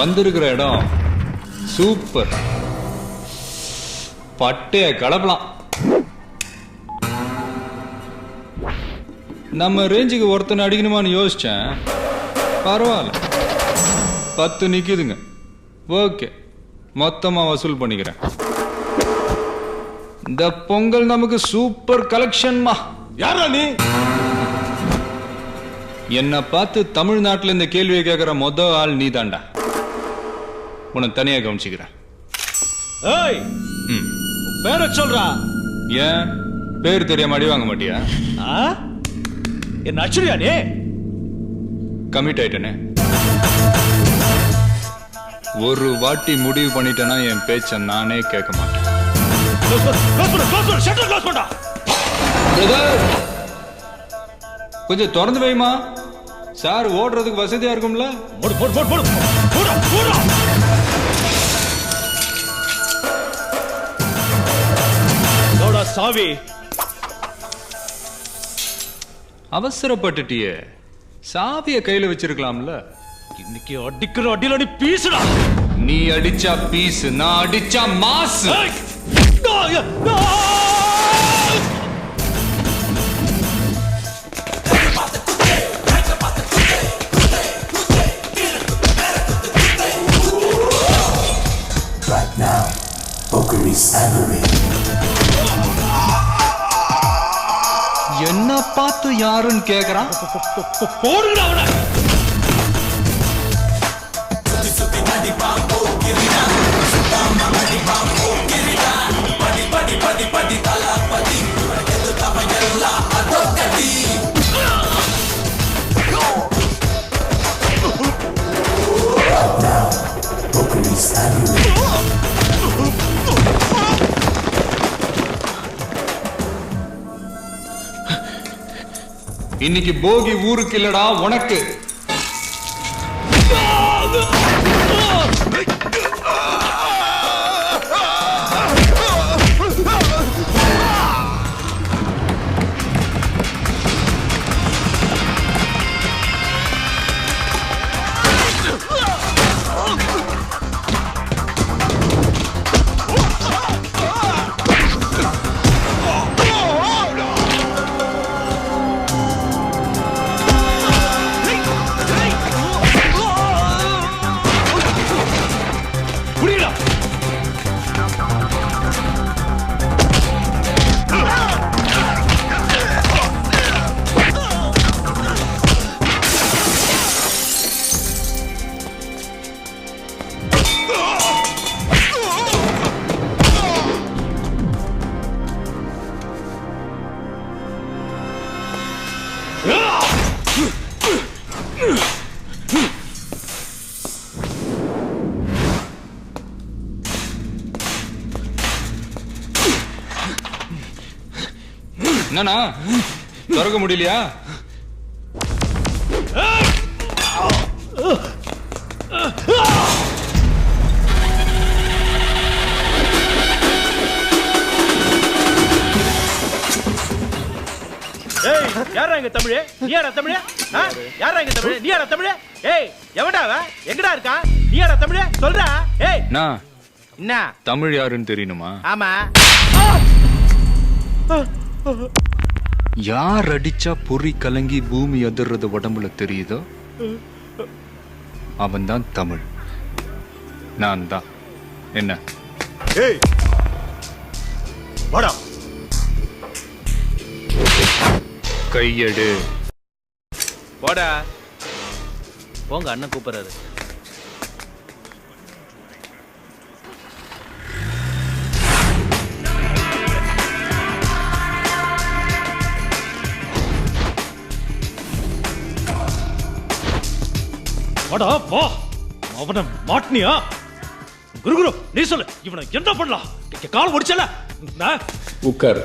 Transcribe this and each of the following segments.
வந்திருக்கிற இடம் சூப்பர். பட்டைய கலப்பலாம். நம்ம ரேஞ்சுக்கு ஒருத்தனை அடிக்கணுமான்னு யோசிச்சேன். பரவாயில்ல, 10 நிக்குதுங்க. ஓகே, மொத்தமா வசூல் பண்ணிக்கிறேன். இந்த பொங்கல் நமக்கு சூப்பர் கலெக்ஷன்மா. யாரா நீ? என்ன பார்த்து தமிழ்நாட்டில் இந்த கேள்வியை கேட்கிற மொத ஆள் நீ தாண்டா. உன்னை தனியா கவனிச்சுக்கிறேன். ஏய், பேர சொல்றா. ஏன் பேர் தெரியாம அடி வாங்க மாட்டியா? என்ன அச்சுரியா நீ? கமிட் ஆயிட்டனே. ஒரு வாட்டி முடிவு பண்ணிட்டேன்னா என் பேச்ச நானே கேட்க மாட்டேன். கொஞ்சம் திறந்து வைமா. சார் ஓடுறதுக்கு வசதியா இருக்கும்ல. சாவி. அவசரப்பட்டுட்டியே, சாவிய கையில வச்சிருக்கலாம்ல. இன்னைக்கு அடிக்கிற அடியில நீ பீசுடா. நீ அடிச்சா பீஸ், நான் அடிச்சா mass. Right now, poker is angry. என்ன பார்த்து யாருன்னு கேக்குறான். போடுடா அவனை. இன்னைக்கு போகி ஊருக்கு இல்லடா, உனக்கு. என்னண்ணா திறக்க முடியலையா? யாரா இங்க தமிழ்? நீ யாரா தமிழ்? யாரா இங்க தமிழ்? நீ யாரா தமிழ்? ஏய், எவன்டா அவன்? எங்கடா இருக்கான்? நீ யாரா தமிழ்? சொல்றா. ஏய், என்ன தமிழ் யாருன்னு தெரியணுமா? ஆமா. யார் அடிச்சா பொறி கலங்கி பூமி அதிர்றது உடம்புல தெரியுதோ அவன் தான் தமிழ். நான் தான். என்ன? ஏய், வாடா. கையெடு. போடா. போங்க, அண்ணன் கூப்பிடுறாரு. வாடா, வா. அவனை மாட்டினியா? குரு நீ சொல்லு, இவனை என்ன பண்ணலாம்? கால் முடிச்சல. உட்கார்.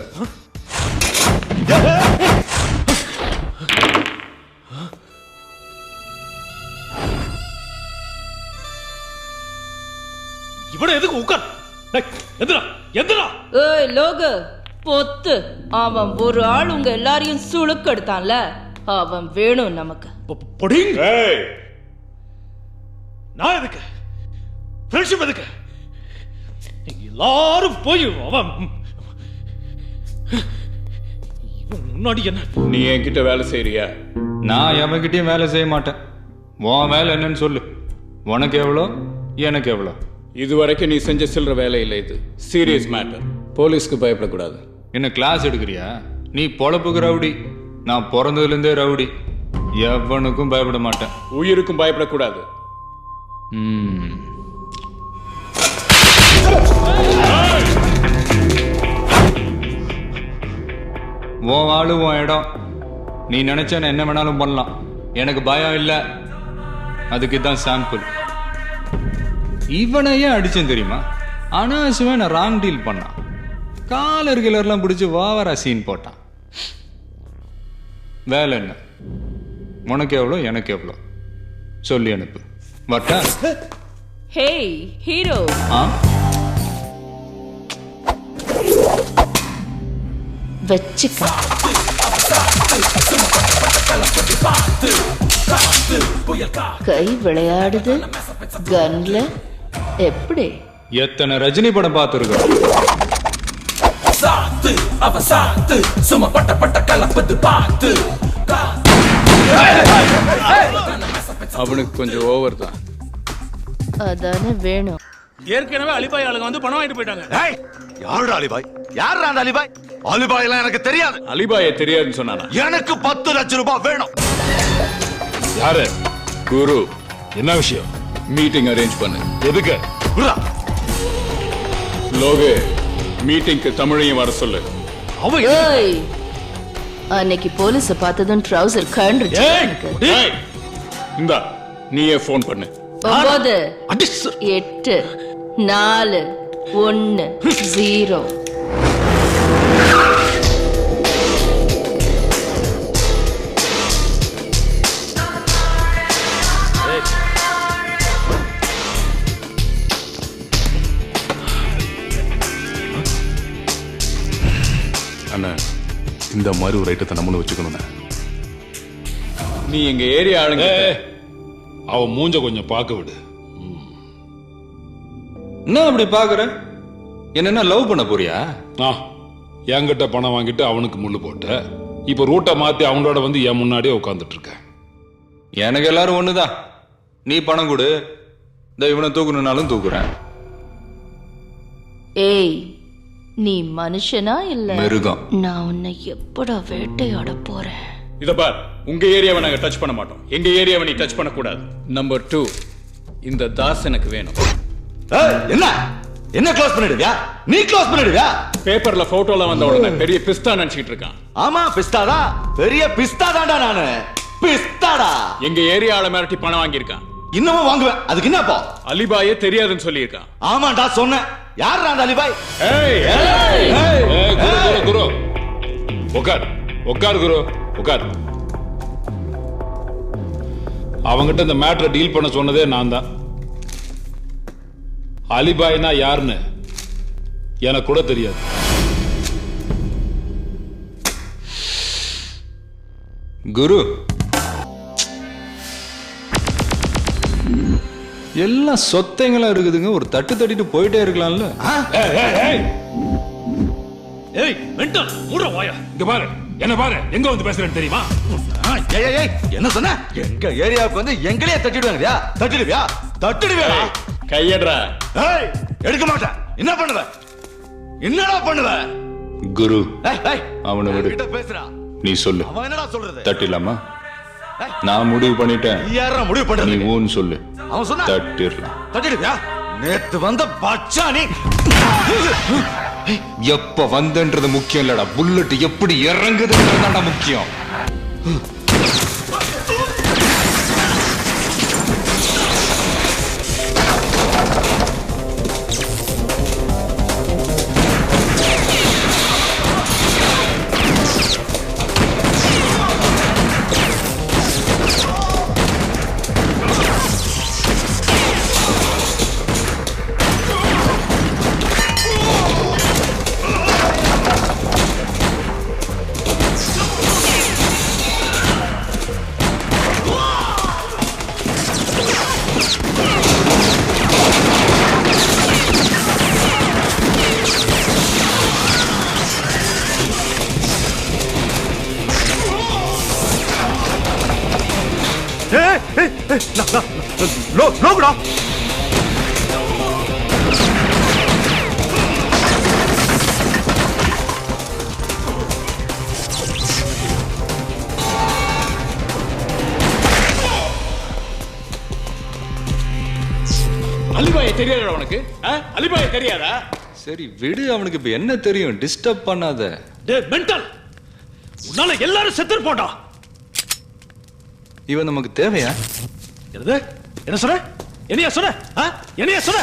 இவனை எதுக்கு உட்கார்? எந்திரா, எந்திரா. ஏய் லோகு, பொத்து. அவன் ஒரு ஆள் உங்க எல்லாரையும் சுளுக்கு எடுத்தான்ல, அவன் வேணும் நமக்கு. நான் எதுக்கு? ஃப்ரெண்ட்ஷிப் எதுக்கு? எல்லாரும் போய் அவன் முன்னாடி என்ன? நீ என்கிட்ட வேலை செய்யறியா? நான் எவன்கிட்டயும் வேலை செய்ய மாட்டேன். உன் வேலை என்னன்னு சொல்லு. உனக்கு எவ்வளோ, எனக்கு எவ்வளோ? இதுவரைக்கும் நீ செஞ்ச சில்லற வேலை இல்லை. இது சீரியஸ் மேட்டர். போலீஸ்க்கு பயப்படக்கூடாது. என்ன கிளாஸ் எடுக்கிறியா? நீ பொழப்புக்கு ரவுடி, நான் பிறந்ததுலேருந்தே ரவுடி. எவனுக்கும் பயப்பட மாட்டேன். உயிருக்கும் பயப்படக்கூடாது. உன் ஆளு உன் இடம். நீ நினைச்ச என்ன வேணாலும் பண்ணலாம். எனக்கு பயம் இல்லை. அதுக்கு தான் சாம்பிள். இவனையே அடிச்சேன் தெரியுமா? அனாவசியமா நான் ராங் டீல் பண்ணான். காலர் கிளர்லாம் பிடிச்சி வாவரா சீன் போட்டான். வேலை என்ன? உனக்கு எவ்வளோ, எனக்கு எவ்வளோ சொல்லி அனுப்பு. வட்டா? ஹேய் ஹீரோ, ஆ, வச்சுக்க. கை விளையாடுது கன்ல. எப்படி? எத்தனை ரஜினி படம் பார்த்துருக்கோம். அவனுக்கு கொஞ்சம் ஓவர் தான். அதானே வேணும். ஏற்கனவே அலிபாய் ஆளுங்க வந்து பணம் வாங்கிட்டு போயிட்டாங்க. யாருடா அலிபாய்? யாருடா அந்த அலிபாய்? அலிபாய் எல்லாம் எனக்கு தெரியாது. அலிபாய தெரியாதுன்னு சொன்னானா? எனக்கு 10 லட்சம் ரூபாய் வேணும். யாரு? குரு. என்ன விஷயம்? மீட்டிங் அரேஞ்ச் பண்ணு. எதுக்கு? குருடா, லோகே, மீட்டிங்க்கு தமிழையும் வர சொல்லு. ஏய், அன்னைக்கு போலீஸ பார்த்ததும் ட்ரவுசர் கழண்டுச்சு எனக்கு. ஏய், இந்தா நீயே ஃபோன் பண்ணு. 9 8 4 1 0. அண்ணா, இந்த மாதிரி ஒரு ஐட்டத்தை நம்மளும் வச்சுக்கணும்ண்ணே. நீ எங்க ஏரியா ஆளுங்க. அவன் மூஞ்ச கொஞ்சம் பார்க்க விடு. என்ன அப்படி பாக்குற? என்ன லவ் பண்ண போறியா? என்கிட்ட பணம் வாங்கிட்டு அவனுக்கு முள்ளு போட்ட. இப்ப ரூட்டை மாத்தி அவனோட வந்து என் முன்னாடியே உட்காந்துட்டு இருக்க. எனக்கு எல்லாரும் ஒண்ணுதான். நீ பணம் கொடு, இந்த இவனை தூக்கணும்னாலும் தூக்குறேன். ஏய், நீ மனுஷனா இல்ல மிருகம்? நான் உன்னை எப்படா வேட்டையாட போறேன். இத பார், உங்க ஏரியாவை நாங்க டச் பண்ண மாட்டோம். எங்க ஏரியாவை நீ டச் பண்ண கூடாது. நம்பர் 2, இந்த தாஸ் எனக்கு வேணும். என்ன என்ன க்ளோஸ் பண்ணிடுவியா? நீ க்ளோஸ் பண்ணிடுவியா? பேப்பர்ல போட்டோல வந்த உடனே பெரிய பிஸ்தா நினைச்சிட்டு இருக்கான். ஆமா, பிஸ்தாடா. பெரிய பிஸ்தா தான்டா நானு. பிஸ்தாடா. எங்க ஏரியால மிரட்டி பணம் வாங்கியிருக்கான். இன்னமும் வாங்குவேன். அதுக்கு என்னப்பா? அலிபாயே தெரியாதுன்னு சொல்லியிருக்கான். ஆமாண்டா சொன்னேன். யாருடா அந்த அலிபாய்? குரு, உட்கார் உட்கார் குரு, உட்கார். அவங்கிட்ட இந்த மேட்டரை டீல் பண்ண சொன்னதே நான் தான். அலிபாய்னா யாருன்னு எனக்கு கூட தெரியாது. குரு, எல்லாம் சொத்தைங்களா இருக்குதுங்க. ஒரு தட்டு தட்டிட்டு போயிட்டே இருக்கலாம்ல. ஏய் மென்டல், மூட வாயா. இங்க பாரு, என்ன பாரு, எங்க வந்து பேசுறேன்னு தெரியுமா? என்ன சொன்ன? எங்க ஏரியாவுக்கு வந்து எங்களையே தட்டிடுவாங்கயா? தட்டிடுவியா? தட்டிடுவியா? கையடுறா. ஏய், எடுக்க மாட்டேன். என்ன பண்ணுவ? என்னடா பண்ணுவ? குரு, ஏய், அவனை விடு. கிட்ட பேசுறா. நீ சொல்லு. அவன் என்னடா சொல்றது? தட்டிடலாமா? நான் முடிவு பண்ணிட்டேன். நீ யாரா முடிவு நீ பண்றது? ஊன்னு சொல்லு. அவன் சொன்னா தட்டிடலாம். தட்டிடுவியா? நேத்து வந்த பச்சானி. எப்ப வந்தன்றது முக்கியம் இல்லடா, புல்லட் எப்படி இறங்குதுன்றதுதான்டா முக்கியம். லோகுடா. அலிபாயை தெரியாதா உனக்கு? அலிபாயை தெரியாதா? சரி விடு, அவனுக்கு இப்ப என்ன தெரியும்? டிஸ்டர்ப் பண்ணாத. டேய் மென்டல், உன்னால எல்லாரும் செத்து போடா. இவன் நமக்கு தேவையா? என்னது? என்ன சொன்ன? என்னையா சொன்ன? என்னையா சொன்ன?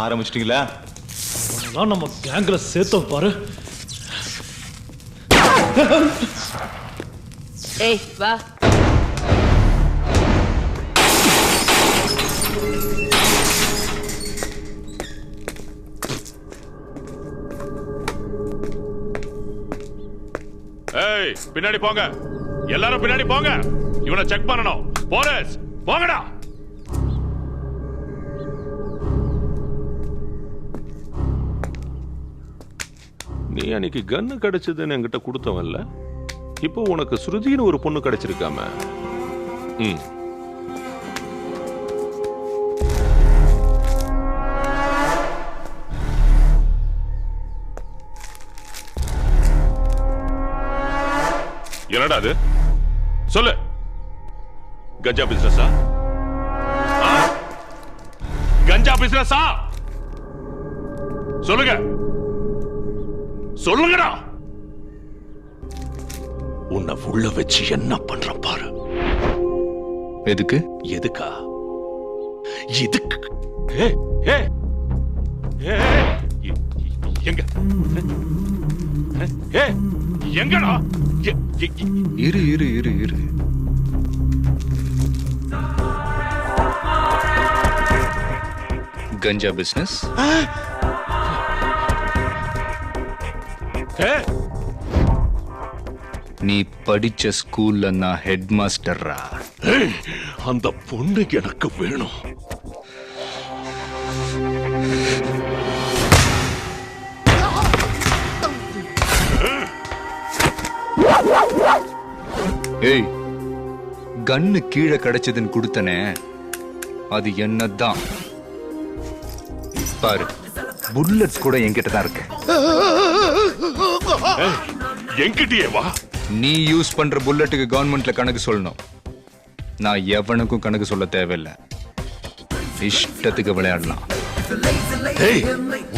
ஆரம்பிச்சிட்டீங்களா? உன்னெல்லாம் நம்ம கேங்ல சேர்த்தோம் பாரு. ஏய் வா. ஏய், பின்னாடி போங்க, எல்லாரும் பின்னாடி போங்க. இவனை செக் பண்ணணும். போலீஸ் போங்கடா. நீ அன்னைக்கு கன்னு கிடைச்சதுன்னு என்கிட்ட கொடுத்தவன்ல, இப்போ உனக்கு ஸ்ருதின்னு ஒரு பொண்ணு கிடைச்சிருக்காம. என்னடா அது? சொல்லு. கஞ்சா பிசினஸா? கஞ்சா பிசினஸா? சொல்லுங்க, சொல்லுங்கடா. உன்னை உள்ள வச்சு என்ன பண்ற பாரு. எதுக்கு? எதுக்கா? எதுக்கு? எங்க எங்கடா? இரு இரு இரு இரு. கஞ்சா பிசினஸ்? நீ படிச்ச ஸ்கூல்ல நான் ஹெட் மாஸ்டர்ரா. அந்த பொண்ணு எனக்கு வேணும். ஏய், கன்னு கீழே கிடைச்சதுன்னு கொடுத்தனே, அது என்னதான் பாரு. புல்லட்ஸ் கூட என்கிட்ட தான் இருக்கு. என்கிட்டயே வா. நீ யூஸ் பண்ற புல்லட்டுக்கு கவர்மெண்ட்ல கணக்கு சொல்லணும். நான் எவனுக்கும் கணக்கு சொல்ல தேவையில்லை. இஷ்டத்துக்கு விளையாடலாம்.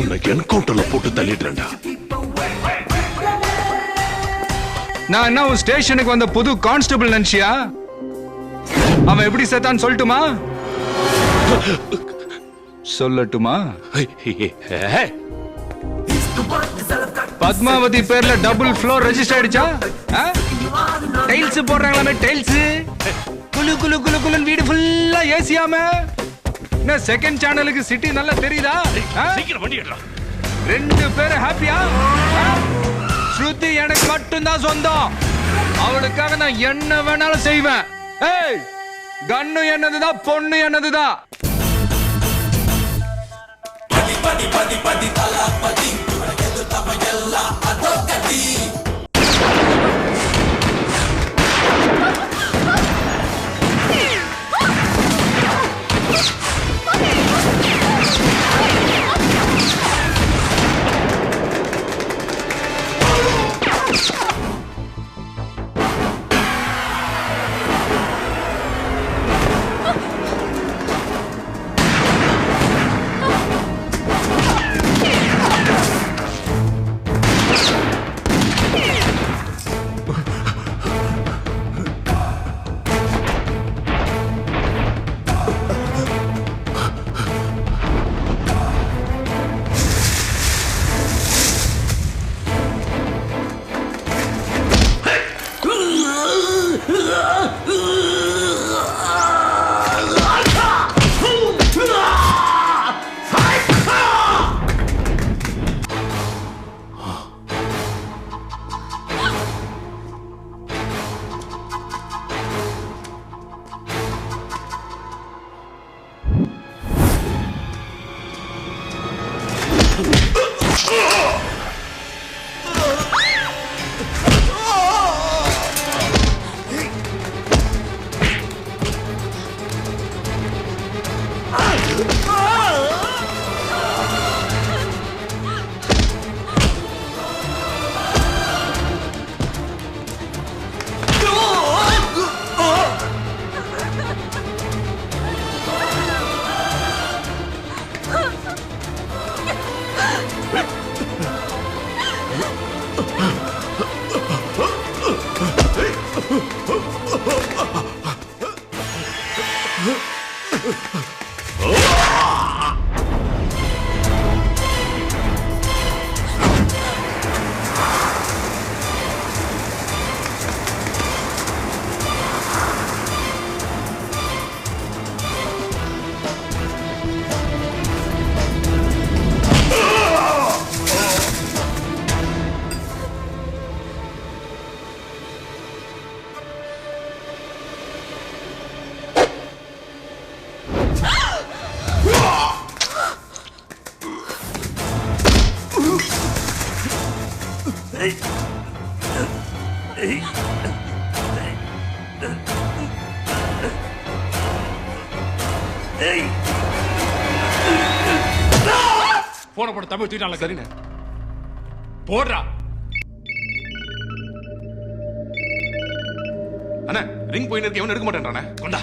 உன்னை என்கவுண்டர்ல போட்டு தள்ளிடுறேன்டா. நான் என்ன உன் ஸ்டேஷனுக்கு வந்த புது கான்ஸ்டபிள் நினைச்சியா? அவன் எப்படி செத்தான்னு சொல்லட்டுமா? சொல்லட்டுமா? பத்மாவதி பேர்ல டபுள் ஃப்ளோர் ரெஜிஸ்டர் ஆயிடுச்சா? டைல்ஸ் போடுறாங்களாமே, டைல்ஸ். குளு குளு குளு குளுன்னு வீடு ஃபுல்லா ஏசியாம. என்ன செகண்ட் சேனலுக்கு சிட்டி நல்லா தெரியுதா? சீக்கிரம் வண்டி எடுறா. 2 பேரும் ஹாப்பியா? ஸ்ருதி எனக்கு மட்டும்தான் சொந்தம். அவளுக்காக நான் என்ன வேணாலும் செய்வேன். ஏய், கன்னு என்னதுதான், பொண்ணு என்னதுதான். போன போட தமிழ் தூக்கிட்டால. சரிண்ணே, போடுறா. அண்ணா ரிங் போயின்னு இருக்கு, எவனும் எடுக்க மாட்டேன்றானே. கொண்டா.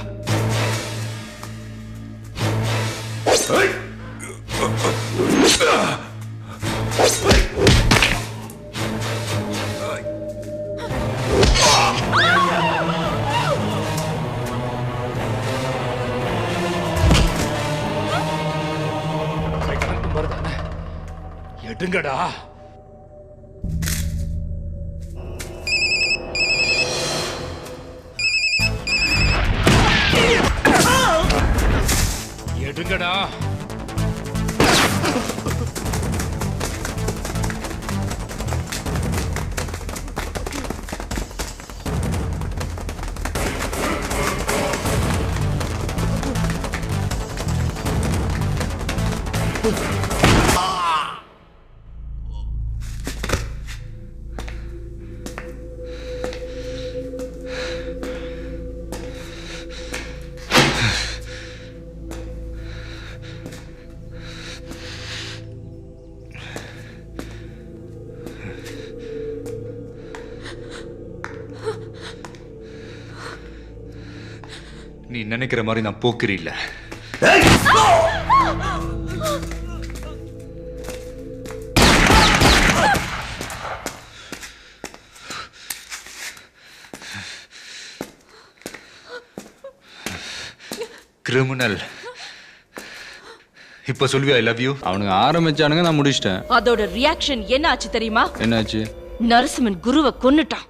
எடுங்கடா. எடுங்கடா. நீ நினைக்கிற மாதிரி நான் போக்கிரி இல்ல. கிரிமினல். இப்ப சொல்வியா ஐ லவ் யூ? அவனுங்க ஆரம்பிச்சானுங்க, நான் முடிச்சிட்டேன். அதோட ரியாக்ஷன் என்ன ஆச்சு தெரியுமா? என்னாச்சு? நரசிம்மன் குருவை கொன்னுட்டான்.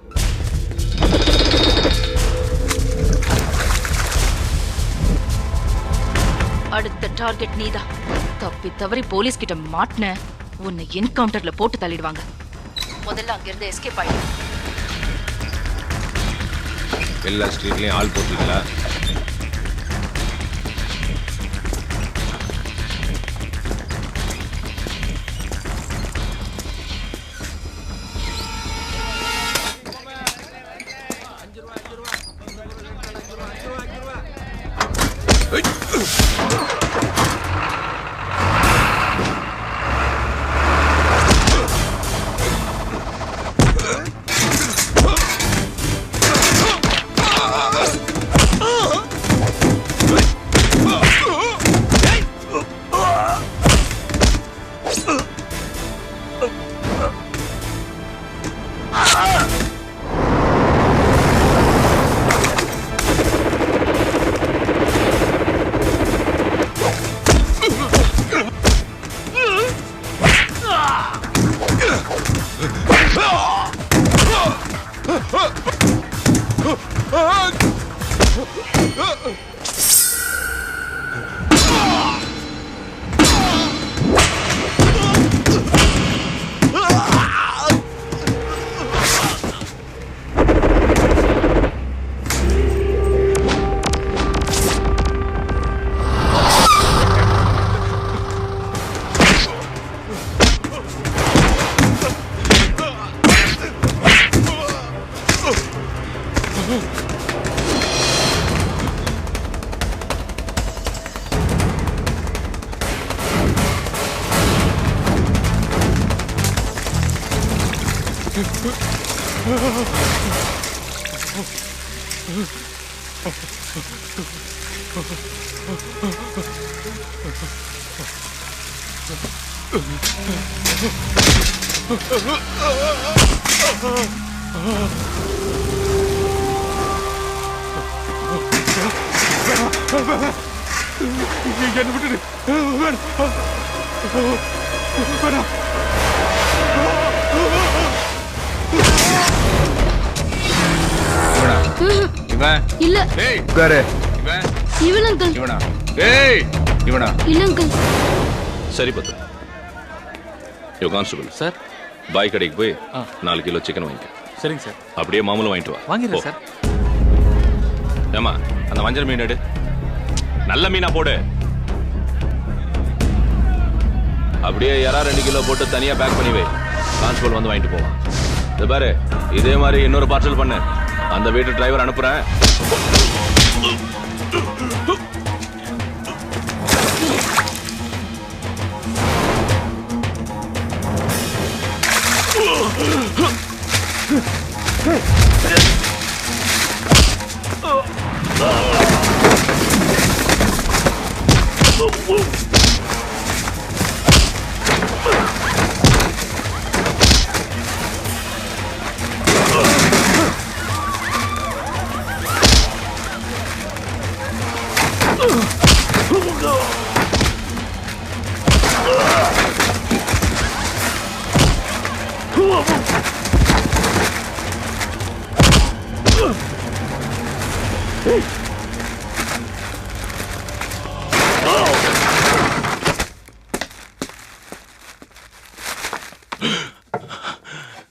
அடுத்த டார்கெட் நீதான். தப்பி தவறி போலீஸ் கிட்ட மாட்டின உன்னை என்கவுண்டர்ல போட்டு தள்ளிடுவாங்க. முதல்ல அங்கிருந்து எஸ்கேப் ஆயிடு. எல்லா ஸ்ட்ரீட்லயும் ஆள் போட்டுங்களா? என்ன விட்டுடு வேணாம். இவன் இல்ல ஏய் உட்காரு. இவன் இவன் அங்கிள் இவனா? ஏய் இவனா? இல்ல அங்கிள். சரி பத்து யோ கான்ஸ்டபிள் சார் பாய் கடைக்கு போய் 4 கிலோ சிக்கன் வாங்கிக்க. சரிங்க சார். அப்படியே மாமூலும் வாங்கிட்டு வா. வாங்கிடுறேன் சார். ஏமா அந்த மஞ்சள் மீன் எடு. நல்ல மீனா போடு. அப்படியே யாரா 2 கிலோ போட்டு தனியா பேக் பண்ணி வை. கான்ஸ்டபிள் வந்து வாங்கிட்டு போவான். இது பாரு இதே மாதிரி இன்னொரு பார்சல் பண்ணு. அந்த வீட்டு டிரைவர் அனுப்புறேன்.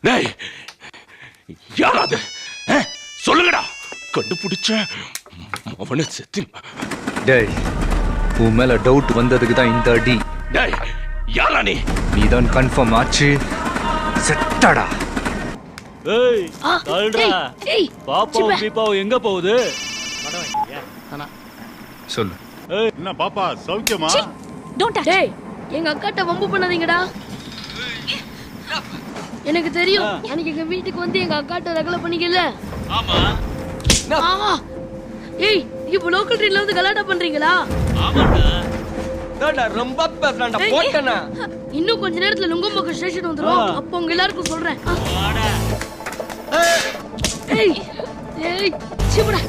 டேய் யாராது சொல்லுங்கடா. கண்டுபிடிச்சேன் அவனை செத்து. டேய் உன் மேல டவுட் வந்ததுக்கு தான் இந்த அடி. டேய் யாரா நீ? நீதான் கன்ஃபார்ம் ஆச்சு. செட்டடா. ஏய் ஆ, தள்ளுடா. ஏய், பாப்பாவும் சிப்ப. பீப்பாவும் எங்க போகுது? சொல்லு. என்ன பாப்பா சௌக்கியமா? டோன்ட் டேய் எங்க அக்காட்ட வம்பு பண்ணாதீங்கடா. எனக்கு தெரியும் அன்னைக்கு எங்க வீட்டுக்கு வந்து எங்க அக்காட்ட ரகலை பண்ணிக்கல. ஆமா. ஆமா. ஏய் இப்போ லோக்கல் ட்ரெயின்ல வந்து கலாட்டா பண்றீங்களா? ஆமாடா. ரொம்ப பேசுறான்டா ஏய், போட்டனா. இன்னும் கொஞ்ச நேரத்துல நுங்கம்பாக்கம் ஸ்டேஷன் வந்துரும். அப்போ உங்க எல்லாருக்கும் சொல்றேன். ஏய் ஏய் சிபடா.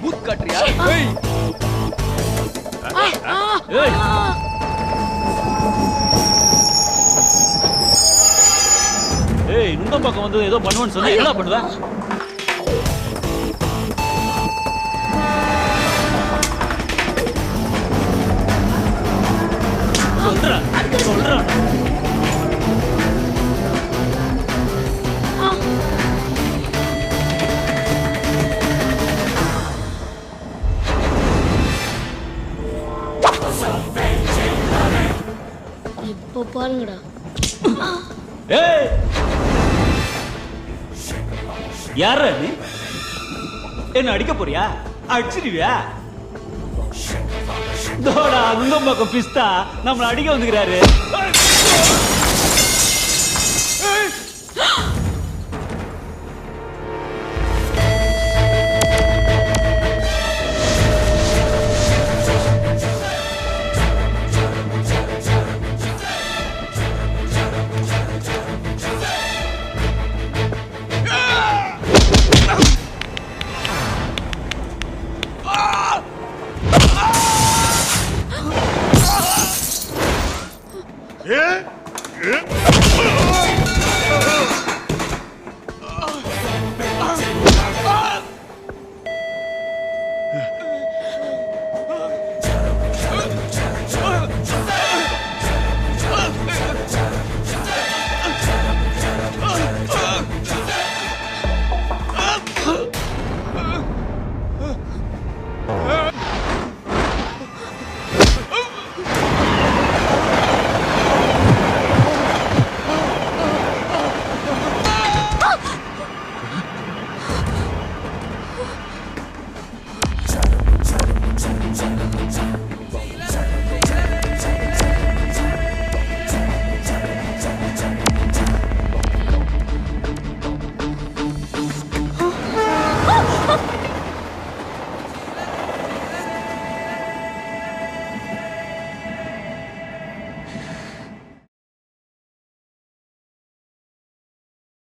பூத் காட்றியா? ஏய் ஏய். ஏய் நுங்கம்பாக்கம் வந்து ஏதோ பண்ணுவேன்னு சொன்னா என்ன பண்ணுவ? சொல்றேன். இப்போ பாருங்கடா. ஏய் யாரா நீ? என்ன அடிக்க போறியா? அடிச்சிடுவியா? தோடா நுங்கம்பாக்கம் பிஸ்தா நம்மள அடிக்க வந்துக்கிறாரு.